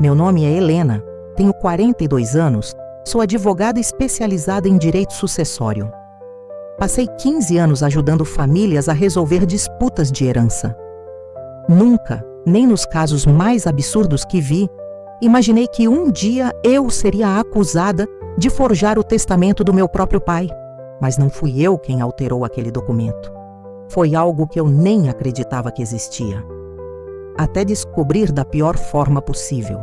Meu nome é Helena, tenho 42 anos, sou advogada especializada em direito sucessório. Passei 15 anos ajudando famílias a resolver disputas de herança. Nunca, nem nos casos mais absurdos que vi, imaginei que um dia eu seria acusada de forjar o testamento do meu próprio pai. Mas não fui eu quem alterou aquele documento. Foi algo que eu nem acreditava que existia. Até descobrir da pior forma possível.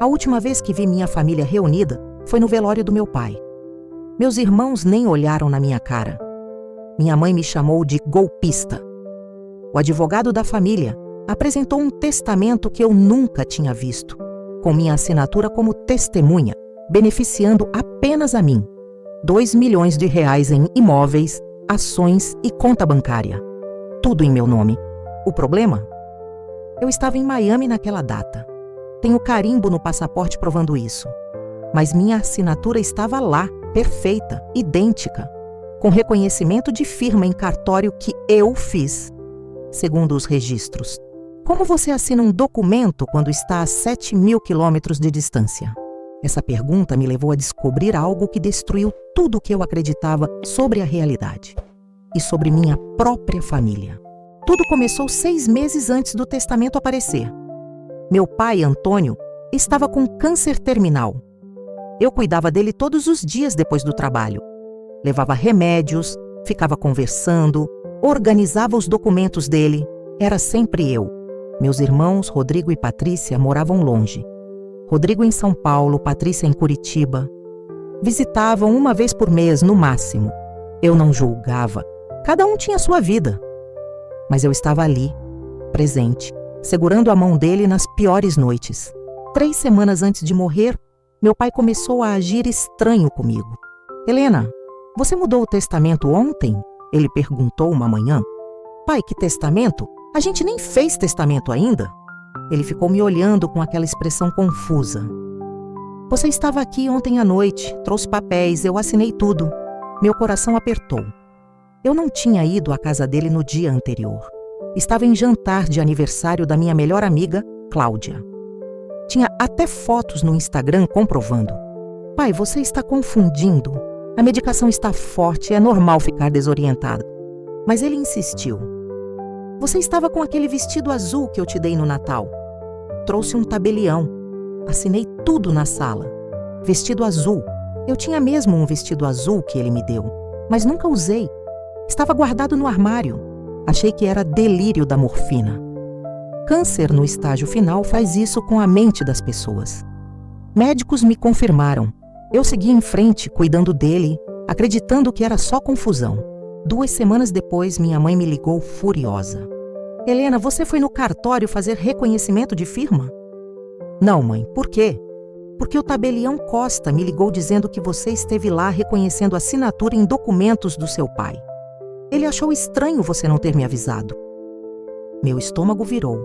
A última vez que vi minha família reunida foi no velório do meu pai. Meus irmãos nem olharam na minha cara. Minha mãe me chamou de golpista. O advogado da família apresentou um testamento que eu nunca tinha visto, com minha assinatura como testemunha, beneficiando apenas a mim. 2 milhões de reais em imóveis, ações e conta bancária. Tudo em meu nome. O problema? Eu estava em Miami naquela data. Tenho carimbo no passaporte provando isso. Mas minha assinatura estava lá, perfeita, idêntica, com reconhecimento de firma em cartório que eu fiz, segundo os registros. Como você assina um documento quando está a 7.000 quilômetros de distância? Essa pergunta me levou a descobrir algo que destruiu tudo o que eu acreditava sobre a realidade e sobre minha própria família. Tudo começou 6 meses antes do testamento aparecer. Meu pai, Antônio, estava com câncer terminal. Eu cuidava dele todos os dias depois do trabalho. Levava remédios, ficava conversando, organizava os documentos dele. Era sempre eu. Meus irmãos, Rodrigo e Patrícia, moravam longe. Rodrigo em São Paulo, Patrícia em Curitiba. Visitavam uma vez por mês, no máximo. Eu não julgava. Cada um tinha sua vida. Mas eu estava ali, presente, segurando a mão dele nas piores noites. 3 semanas antes de morrer, meu pai começou a agir estranho comigo. Helena, você mudou o testamento ontem? Ele perguntou uma manhã. Pai, que testamento? A gente nem fez testamento ainda. Ele ficou me olhando com aquela expressão confusa. Você estava aqui ontem à noite, trouxe papéis, eu assinei tudo. Meu coração apertou. Eu não tinha ido à casa dele no dia anterior. Estava em jantar de aniversário da minha melhor amiga, Cláudia. Tinha até fotos no Instagram comprovando. Pai, você está confundindo. A medicação está forte, é normal ficar desorientado. Mas ele insistiu. Você estava com aquele vestido azul que eu te dei no Natal. Trouxe um tabelião. Assinei tudo na sala. Vestido azul. Eu tinha mesmo um vestido azul que ele me deu, mas nunca usei. Estava guardado no armário. Achei que era delírio da morfina. Câncer no estágio final faz isso com a mente das pessoas. Médicos me confirmaram. Eu segui em frente, cuidando dele, acreditando que era só confusão. 2 semanas depois, minha mãe me ligou furiosa. Helena, você foi no cartório fazer reconhecimento de firma? Não, mãe. Por quê? Porque o tabelião Costa me ligou dizendo que você esteve lá reconhecendo a assinatura em documentos do seu pai. Ele achou estranho você não ter me avisado. Meu estômago virou.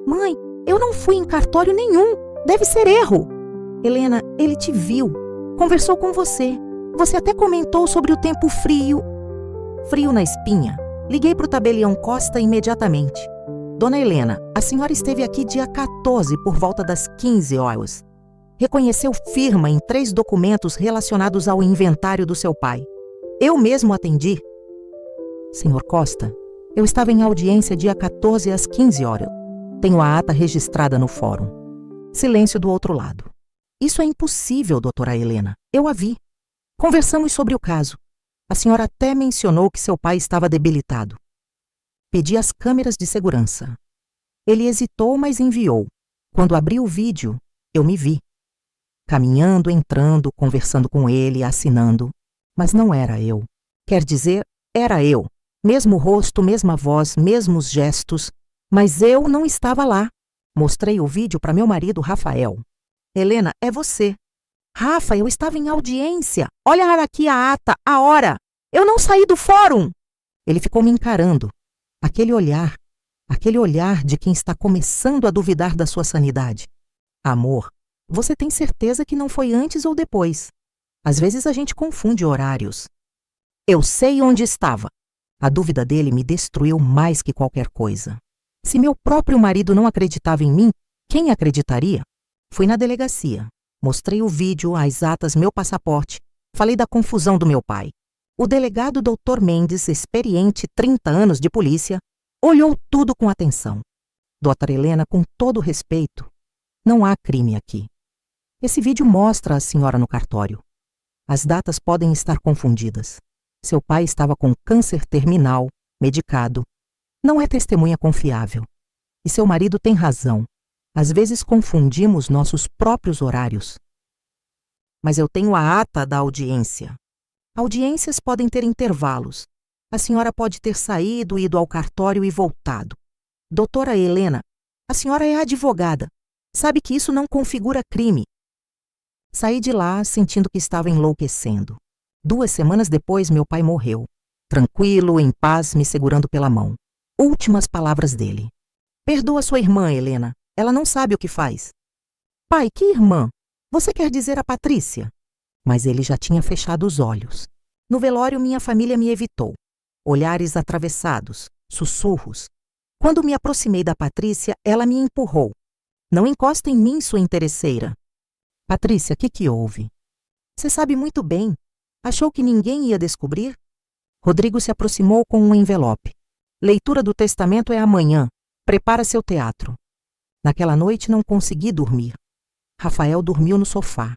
Mãe, eu não fui em cartório nenhum. Deve ser erro. Helena, ele te viu. Conversou com você. Você até comentou sobre o tempo frio. Frio na espinha. Liguei para o tabelião Costa imediatamente. Dona Helena, a senhora esteve aqui dia 14 por volta das 15 horas. Reconheceu firma em 3 documentos relacionados ao inventário do seu pai. Eu mesmo atendi. Senhor Costa, eu estava em audiência dia 14 às 15 horas. Tenho a ata registrada no fórum. Silêncio do outro lado. Isso é impossível, doutora Helena. Eu a vi. Conversamos sobre o caso. A senhora até mencionou que seu pai estava debilitado. Pedi as câmeras de segurança. Ele hesitou, mas enviou. Quando abri o vídeo, eu me vi. Caminhando, entrando, conversando com ele, assinando. Mas não era eu. Quer dizer, era eu. Mesmo rosto, mesma voz, mesmos gestos. Mas eu não estava lá. Mostrei o vídeo para meu marido, Rafael. Helena, é você. Rafa, eu estava em audiência. Olha aqui a ata, a hora. Eu não saí do fórum. Ele ficou me encarando. Aquele olhar de quem está começando a duvidar da sua sanidade. Amor, você tem certeza que não foi antes ou depois? Às vezes a gente confunde horários. Eu sei onde estava. A dúvida dele me destruiu mais que qualquer coisa. Se meu próprio marido não acreditava em mim, quem acreditaria? Fui na delegacia. Mostrei o vídeo, as atas, meu passaporte. Falei da confusão do meu pai. O delegado Dr. Mendes, experiente, 30 anos de polícia, olhou tudo com atenção. Doutora Helena, com todo respeito, não há crime aqui. Esse vídeo mostra a senhora no cartório. As datas podem estar confundidas. Seu pai estava com câncer terminal, medicado. Não é testemunha confiável. E seu marido tem razão. Às vezes confundimos nossos próprios horários. Mas eu tenho a ata da audiência. Audiências podem ter intervalos. A senhora pode ter saído, ido ao cartório e voltado. Doutora Helena, a senhora é advogada. Sabe que isso não configura crime. Saí de lá sentindo que estava enlouquecendo. 2 semanas depois, meu pai morreu. Tranquilo, em paz, me segurando pela mão. Últimas palavras dele. Perdoa sua irmã, Helena. Ela não sabe o que faz. Pai, que irmã? Você quer dizer a Patrícia? Mas ele já tinha fechado os olhos. No velório, minha família me evitou. Olhares atravessados, sussurros. Quando me aproximei da Patrícia, ela me empurrou. Não encosta em mim, sua interesseira. Patrícia, o que houve? Você sabe muito bem. Achou que ninguém ia descobrir? Rodrigo se aproximou com um envelope. Leitura do testamento é amanhã. Prepara seu teatro. Naquela noite não consegui dormir. Rafael dormiu no sofá.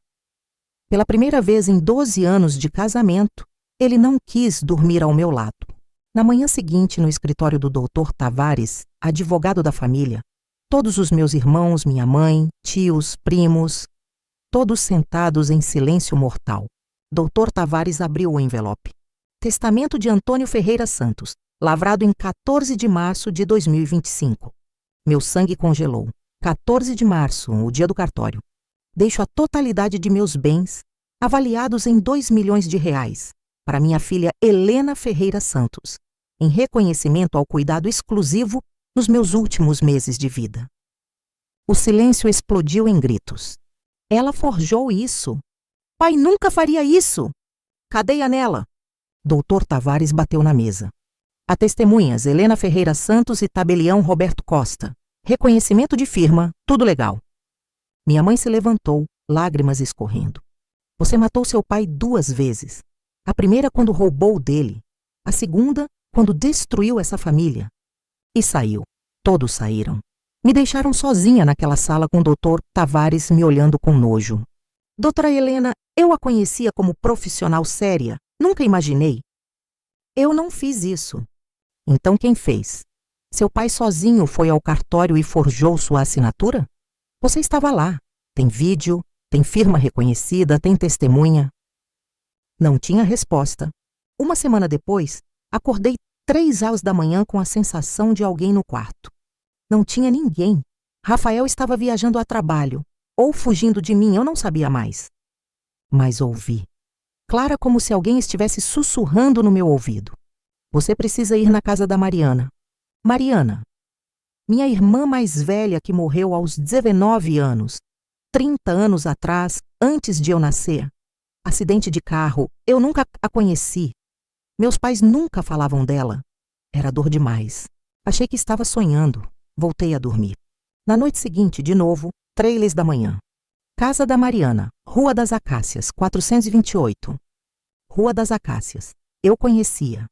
Pela primeira vez em 12 anos de casamento, ele não quis dormir ao meu lado. Na manhã seguinte, no escritório do Dr. Tavares, advogado da família, todos os meus irmãos, minha mãe, tios, primos, todos sentados em silêncio mortal. Dr. Tavares abriu o envelope. Testamento de Antônio Ferreira Santos, lavrado em 14 de março de 2025. Meu sangue congelou. 14 de março, o dia do cartório. Deixo a totalidade de meus bens, avaliados em R$ 2 milhões, para minha filha Helena Ferreira Santos, em reconhecimento ao cuidado exclusivo nos meus últimos meses de vida. O silêncio explodiu em gritos. Ela forjou isso. Pai nunca faria isso. Cadeia nela. Doutor Tavares bateu na mesa. A testemunhas Helena Ferreira Santos e tabelião Roberto Costa. Reconhecimento de firma, tudo legal. Minha mãe se levantou, lágrimas escorrendo. Você matou seu pai 2 vezes. A primeira quando roubou dele. A segunda quando destruiu essa família. E saiu. Todos saíram. Me deixaram sozinha naquela sala com o doutor Tavares me olhando com nojo. Doutora Helena, eu a conhecia como profissional séria. Nunca imaginei. Eu não fiz isso. Então quem fez? Seu pai sozinho foi ao cartório e forjou sua assinatura? Você estava lá. Tem vídeo, tem firma reconhecida, tem testemunha. Não tinha resposta. 1 semana depois, acordei 3 horas da manhã com a sensação de alguém no quarto. Não tinha ninguém. Rafael estava viajando a trabalho, ou fugindo de mim, eu não sabia mais. Mas ouvi. Clara como se alguém estivesse sussurrando no meu ouvido. Você precisa ir na casa da Mariana. Mariana, minha irmã mais velha que morreu aos 19 anos, 30 anos atrás, antes de eu nascer. Acidente de carro, eu nunca a conheci. Meus pais nunca falavam dela. Era dor demais. Achei que estava sonhando. Voltei a dormir. Na noite seguinte, de novo, 3 da manhã. Casa da Mariana, Rua das Acácias, 428. Rua das Acácias. Eu conhecia.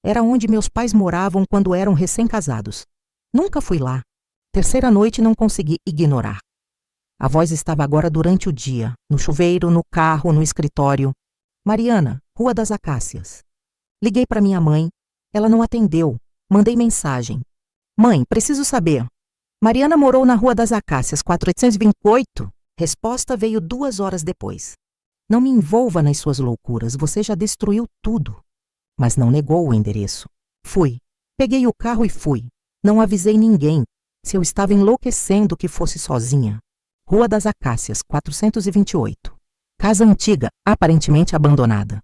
Era onde meus pais moravam quando eram recém-casados. Nunca fui lá. 3ª noite não consegui ignorar. A voz estava agora durante o dia, no chuveiro, no carro, no escritório. Mariana, Rua das Acácias. Liguei para minha mãe. Ela não atendeu. Mandei mensagem. Mãe, preciso saber. Mariana morou na Rua das Acácias, 428? Resposta veio 2 horas depois. Não me envolva nas suas loucuras, você já destruiu tudo. Mas não negou o endereço. Fui. Peguei o carro e fui. Não avisei ninguém. Se eu estava enlouquecendo que fosse sozinha. Rua das Acácias, 428. Casa antiga, aparentemente abandonada.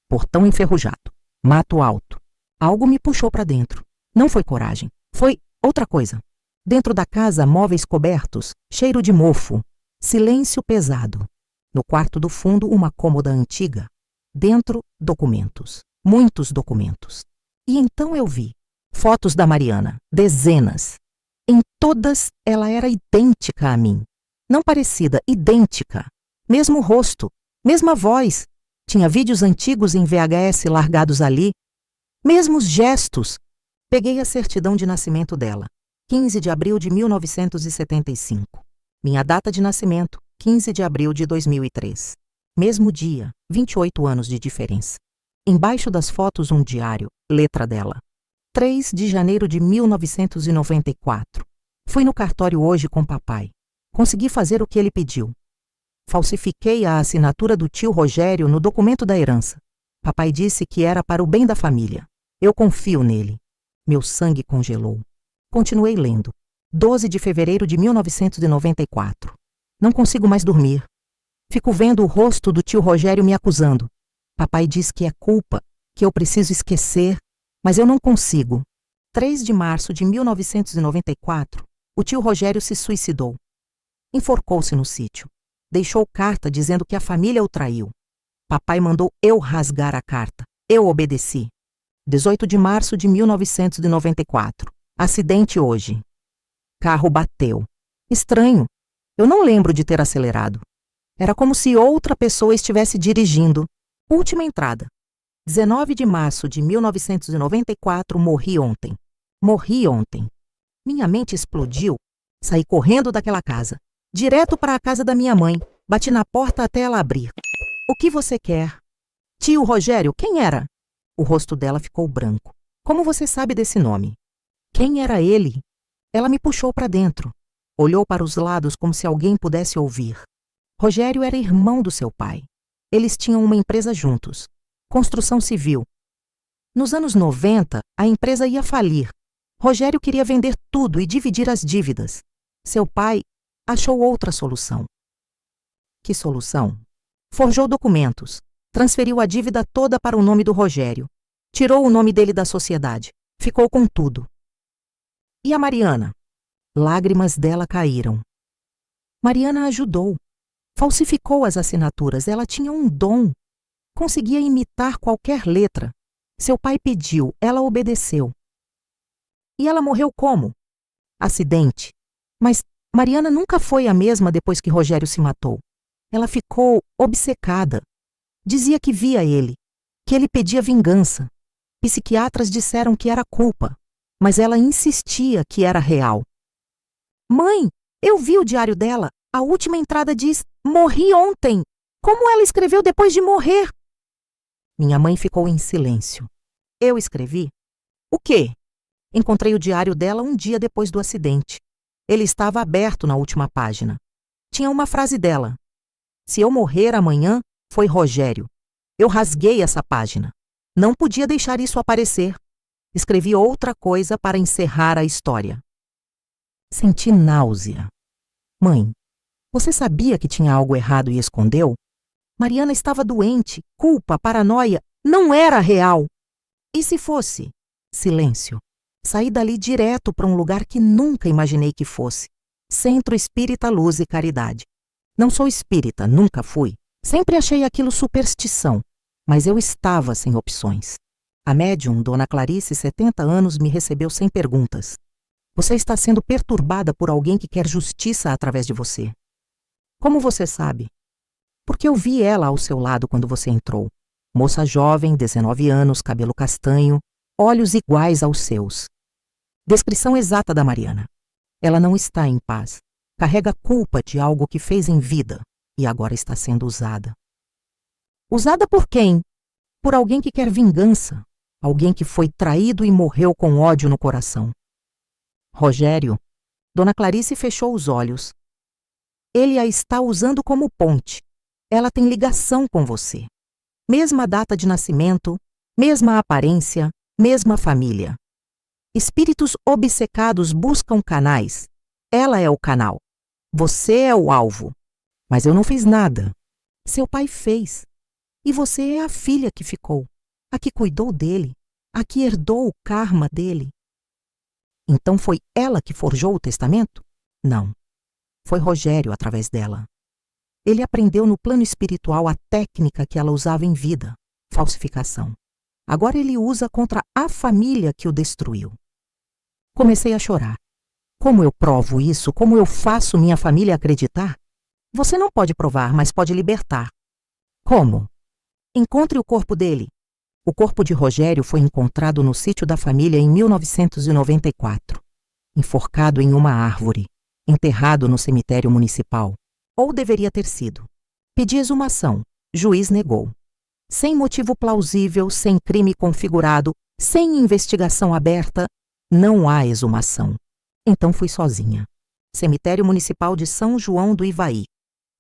Portão enferrujado. Mato alto. Algo me puxou para dentro. Não foi coragem. Foi outra coisa. Dentro da casa, móveis cobertos, cheiro de mofo. Silêncio pesado. No quarto do fundo, uma cômoda antiga. Dentro, documentos. Muitos documentos. E então eu vi fotos da Mariana, dezenas. Em todas, ela era idêntica a mim. Não parecida, idêntica. Mesmo rosto, mesma voz. Tinha vídeos antigos em VHS largados ali. Mesmos gestos. Peguei a certidão de nascimento dela. 15 de abril de 1975. Minha data de nascimento, 15 de abril de 2003. Mesmo dia, 28 anos de diferença. Embaixo das fotos um diário, letra dela. 3 de janeiro de 1994. Fui no cartório hoje com papai. Consegui fazer o que ele pediu. Falsifiquei a assinatura do tio Rogério no documento da herança. Papai disse que era para o bem da família. Eu confio nele. Meu sangue congelou. Continuei lendo. 12 de fevereiro de 1994. Não consigo mais dormir. Fico vendo o rosto do tio Rogério me acusando. Papai diz que é culpa, que eu preciso esquecer, mas eu não consigo. 3 de março de 1994, o tio Rogério se suicidou. Enforcou-se no sítio. Deixou carta dizendo que a família o traiu. Papai mandou eu rasgar a carta. Eu obedeci. 18 de março de 1994. Acidente hoje. Carro bateu. Estranho. Eu não lembro de ter acelerado. Era como se outra pessoa estivesse dirigindo. Última entrada. 19 de março de 1994, morri ontem. Morri ontem. Minha mente explodiu. Saí correndo daquela casa. Direto para a casa da minha mãe. Bati na porta até ela abrir. O que você quer? Tio Rogério, quem era? O rosto dela ficou branco. Como você sabe desse nome? Quem era ele? Ela me puxou para dentro. Olhou para os lados como se alguém pudesse ouvir. Rogério era irmão do seu pai. Eles tinham uma empresa juntos. Construção civil. Nos anos 90, a empresa ia falir. Rogério queria vender tudo e dividir as dívidas. Seu pai achou outra solução. Que solução? Forjou documentos. Transferiu a dívida toda para o nome do Rogério. Tirou o nome dele da sociedade. Ficou com tudo. E a Mariana? Lágrimas dela caíram. Mariana ajudou. Falsificou as assinaturas. Ela tinha um dom. Conseguia imitar qualquer letra. Seu pai pediu. Ela obedeceu. E ela morreu como? Acidente. Mas Mariana nunca foi a mesma depois que Rogério se matou. Ela ficou obcecada. Dizia que via ele, que ele pedia vingança. Psiquiatras disseram que era culpa, mas ela insistia que era real. Mãe, eu vi o diário dela. A última entrada diz: morri ontem. Como ela escreveu depois de morrer? Minha mãe ficou em silêncio. Eu escrevi? O quê? Encontrei o diário dela um dia depois do acidente. Ele estava aberto na última página. Tinha uma frase dela: se eu morrer amanhã, foi Rogério. Eu rasguei essa página. Não podia deixar isso aparecer. Escrevi outra coisa para encerrar a história. Senti náusea. Mãe, você sabia que tinha algo errado e escondeu? Mariana estava doente, culpa, paranoia. Não era real. E se fosse? Silêncio. Saí dali direto para um lugar que nunca imaginei que fosse. Centro Espírita Luz e Caridade. Não sou espírita, nunca fui. Sempre achei aquilo superstição, mas eu estava sem opções. A médium, Dona Clarice, 70 anos, me recebeu sem perguntas. Você está sendo perturbada por alguém que quer justiça através de você. Como você sabe? Porque eu vi ela ao seu lado quando você entrou. Moça jovem, 19 anos, cabelo castanho, olhos iguais aos seus. Descrição exata da Mariana. Ela não está em paz. Carrega culpa de algo que fez em vida e agora está sendo usada. Usada por quem? Por alguém que quer vingança. Alguém que foi traído e morreu com ódio no coração. Rogério. Dona Clarice fechou os olhos. Ele a está usando como ponte. Ela tem ligação com você. Mesma data de nascimento, mesma aparência, mesma família. Espíritos obcecados buscam canais. Ela é o canal. Você é o alvo. Mas eu não fiz nada. Seu pai fez. E você é a filha que ficou, a que cuidou dele, a que herdou o karma dele. Então foi ela que forjou o testamento? Não. Foi Rogério através dela. Ele aprendeu no plano espiritual a técnica que ela usava em vida, falsificação. Agora ele usa contra a família que o destruiu. Comecei a chorar. Como eu provo isso? Como eu faço minha família acreditar? Você não pode provar, mas pode libertar. Como? Encontre o corpo dele. O corpo de Rogério foi encontrado no sítio da família em 1994, enforcado em uma árvore, enterrado no cemitério municipal. Ou deveria ter sido. Pedi exumação. Juiz negou. Sem motivo plausível, sem crime configurado, sem investigação aberta, não há exumação. Então fui sozinha. Cemitério Municipal de São João do Ivaí.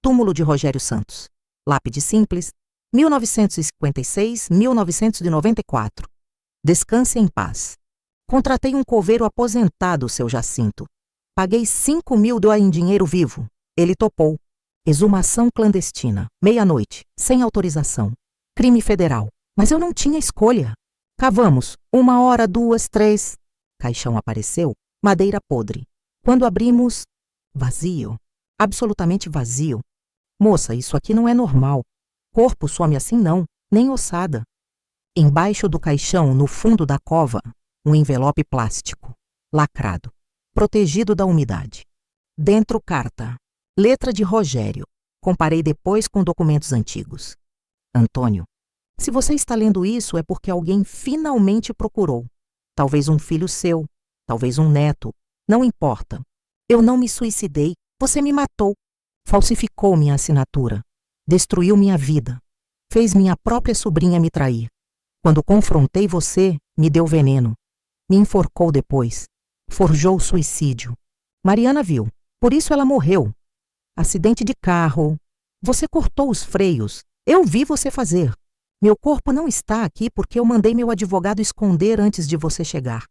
Túmulo de Rogério Santos. Lápide simples, 1956-1994. Descanse em paz. Contratei um coveiro aposentado, seu Jacinto. Paguei 5.000 em dinheiro vivo. Ele topou. Exumação clandestina, meia-noite, sem autorização. Crime federal. Mas eu não tinha escolha. Cavamos. 1 hora, 2, 3. Caixão apareceu. Madeira podre. Quando abrimos, vazio. Absolutamente vazio. Moça, isso aqui não é normal. Corpo some assim não, nem ossada. Embaixo do caixão, no fundo da cova, um envelope plástico, lacrado, protegido da umidade. Dentro, carta. Letra de Rogério. Comparei depois com documentos antigos. Antônio, se você está lendo isso é porque alguém finalmente procurou. Talvez um filho seu, talvez um neto, não importa. Eu não me suicidei, você me matou. Falsificou minha assinatura. Destruiu minha vida. Fez minha própria sobrinha me trair. Quando confrontei você, me deu veneno. Me enforcou depois. Forjou suicídio. Mariana viu, por isso ela morreu. Acidente de carro. Você cortou os freios. Eu vi você fazer. Meu corpo não está aqui porque eu mandei meu advogado esconder antes de você chegar.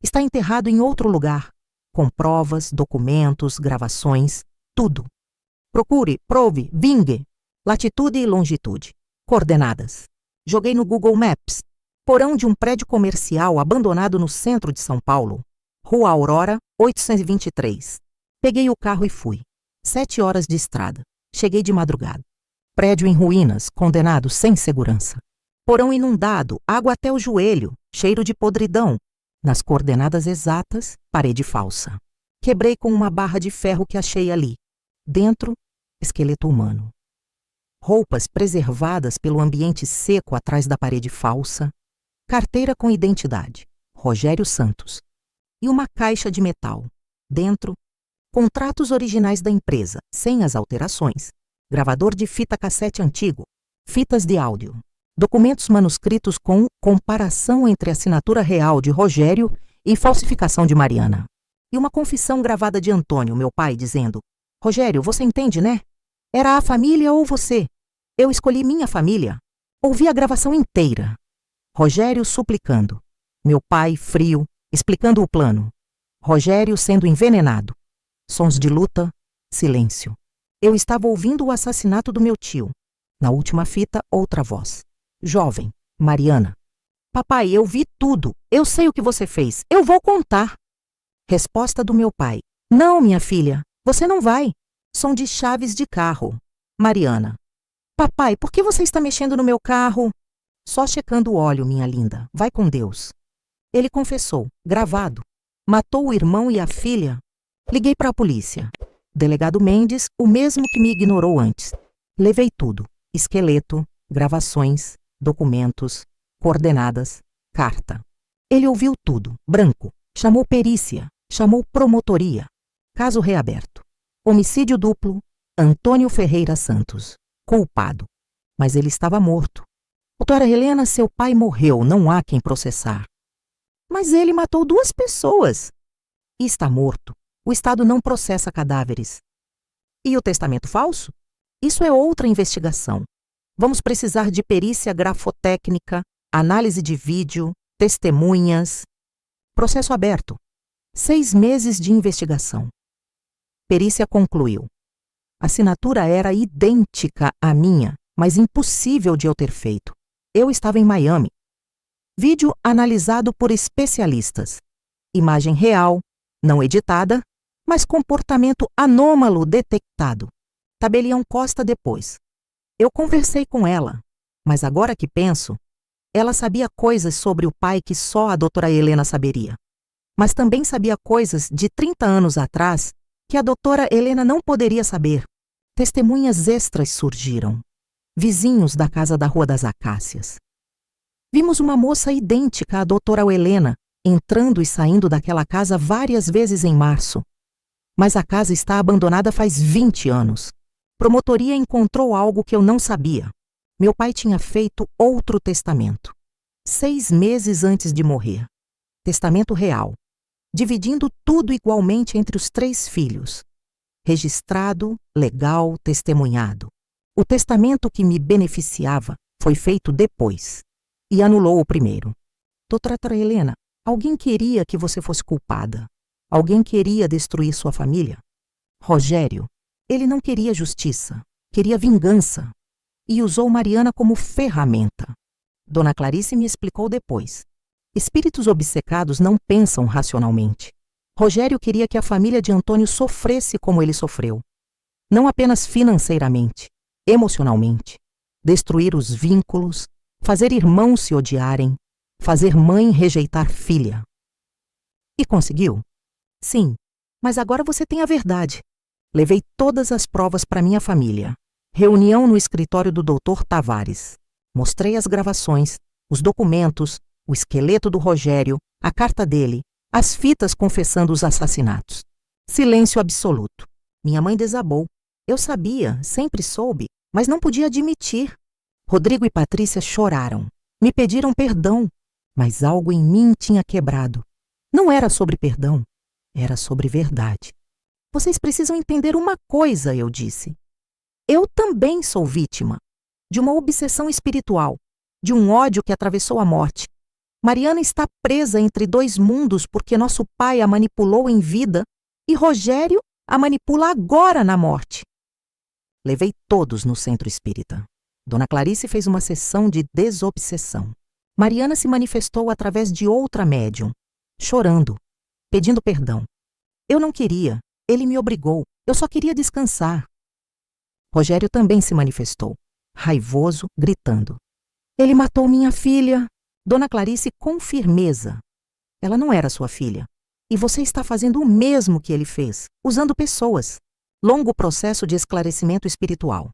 Está enterrado em outro lugar, com provas, documentos, gravações, tudo. Procure, prove, vingue. Latitude e longitude. Coordenadas. Joguei no Google Maps. Porão de um prédio comercial abandonado no centro de São Paulo. Rua Aurora, 823. Peguei o carro e fui. 7 horas de estrada. Cheguei de madrugada. Prédio em ruínas, condenado sem segurança. Porão inundado, água até o joelho, cheiro de podridão. Nas coordenadas exatas, parede falsa. Quebrei com uma barra de ferro que achei ali. Dentro, esqueleto humano. Roupas preservadas pelo ambiente seco atrás da parede falsa. Carteira com identidade. Rogério Santos. E uma caixa de metal. Dentro, contratos originais da empresa, sem as alterações. Gravador de fita cassete antigo. Fitas de áudio. Documentos manuscritos com comparação entre assinatura real de Rogério e falsificação de Mariana. E uma confissão gravada de Antônio, meu pai, dizendo: Rogério, você entende, né? Era a família ou você. Eu escolhi minha família. Ouvi a gravação inteira. Rogério suplicando. Meu pai, frio, explicando o plano. Rogério sendo envenenado. Sons de luta, silêncio. Eu estava ouvindo o assassinato do meu tio. Na última fita, outra voz. Jovem, Mariana. Papai, eu vi tudo. Eu sei o que você fez. Eu vou contar. Resposta do meu pai. Não, minha filha. Você não vai. Som de chaves de carro. Mariana. Papai, por que você está mexendo no meu carro? Só checando o óleo, minha linda. Vai com Deus. Ele confessou, gravado. Matou o irmão e a filha. Liguei para a polícia. Delegado Mendes, o mesmo que me ignorou antes. Levei tudo. Esqueleto, gravações, documentos, coordenadas, carta. Ele ouviu tudo, branco. Chamou perícia, chamou promotoria. Caso reaberto. Homicídio duplo, Antônio Ferreira Santos. Culpado. Mas ele estava morto. Doutora Helena, seu pai morreu, não há quem processar. Mas ele matou 2 pessoas. E está morto. O Estado não processa cadáveres. E o testamento falso? Isso é outra investigação. Vamos precisar de perícia grafotécnica, análise de vídeo, testemunhas. Processo aberto. 6 meses de investigação. Perícia concluiu. A assinatura era idêntica à minha, mas impossível de eu ter feito. Eu estava em Miami. Vídeo analisado por especialistas. Imagem real, não editada, mas comportamento anômalo detectado. Tabelião Costa depois. Eu conversei com ela, mas agora que penso, ela sabia coisas sobre o pai que só a doutora Helena saberia. mas também sabia coisas de 30 anos atrás que a doutora Helena não poderia saber. Testemunhas extras surgiram. Vizinhos da casa da Rua das Acácias. Vimos uma moça idêntica à doutora Helena entrando e saindo daquela casa várias vezes em março. Mas a casa está abandonada faz 20 anos. Promotoria encontrou algo que eu não sabia. Meu pai tinha feito outro testamento. 6 meses antes de morrer. Testamento real. Dividindo tudo igualmente entre os 3 filhos. Registrado, legal, testemunhado. O testamento que me beneficiava foi feito depois. E anulou o primeiro. Doutora Helena, alguém queria que você fosse culpada. Alguém queria destruir sua família. Rogério, ele não queria justiça, queria vingança. E usou Mariana como ferramenta. Dona Clarice me explicou depois. Espíritos obcecados não pensam racionalmente. Rogério queria que a família de Antônio sofresse como ele sofreu. Não apenas financeiramente, emocionalmente. Destruir os vínculos, fazer irmãos se odiarem, fazer mãe rejeitar filha. E conseguiu? Sim, mas agora você tem a verdade. Levei todas as provas para minha família. Reunião no escritório do Dr. Tavares. Mostrei as gravações, os documentos, o esqueleto do Rogério, a carta dele, as fitas confessando os assassinatos. Silêncio absoluto. Minha mãe desabou. Eu sabia, sempre soube, mas não podia admitir. Rodrigo e Patrícia choraram. Me pediram perdão, mas algo em mim tinha quebrado. Não era sobre perdão, era sobre verdade. Vocês precisam entender uma coisa, eu disse. Eu também sou vítima de uma obsessão espiritual, de um ódio que atravessou a morte. Mariana está presa entre 2 mundos porque nosso pai a manipulou em vida e Rogério a manipula agora na morte. Levei todos no centro espírita. Dona Clarice fez uma sessão de desobsessão. Mariana se manifestou através de outra médium, chorando, pedindo perdão. Eu não queria, ele me obrigou, eu só queria descansar. Rogério também se manifestou, raivoso, gritando. Ele matou minha filha. Dona Clarice com firmeza. Ela não era sua filha. E você está fazendo o mesmo que ele fez, usando pessoas. Longo processo de esclarecimento espiritual.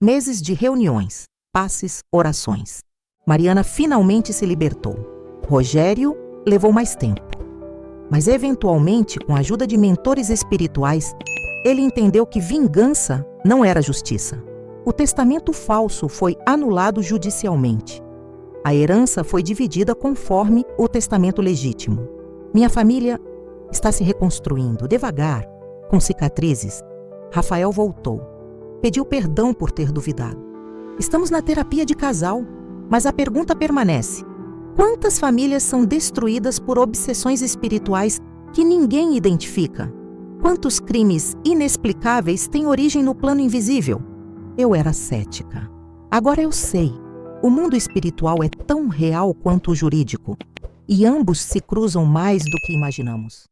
Meses de reuniões, passes, orações. Mariana finalmente se libertou. Rogério levou mais tempo. Mas eventualmente, com a ajuda de mentores espirituais, ele entendeu que vingança não era justiça. O testamento falso foi anulado judicialmente. A herança foi dividida conforme o testamento legítimo. Minha família está se reconstruindo, devagar, com cicatrizes. Rafael voltou. Pediu perdão por ter duvidado. Estamos na terapia de casal, mas a pergunta permanece. Quantas famílias são destruídas por obsessões espirituais que ninguém identifica? Quantos crimes inexplicáveis têm origem no plano invisível? Eu era cética. Agora eu sei. O mundo espiritual é tão real quanto o jurídico, e ambos se cruzam mais do que imaginamos.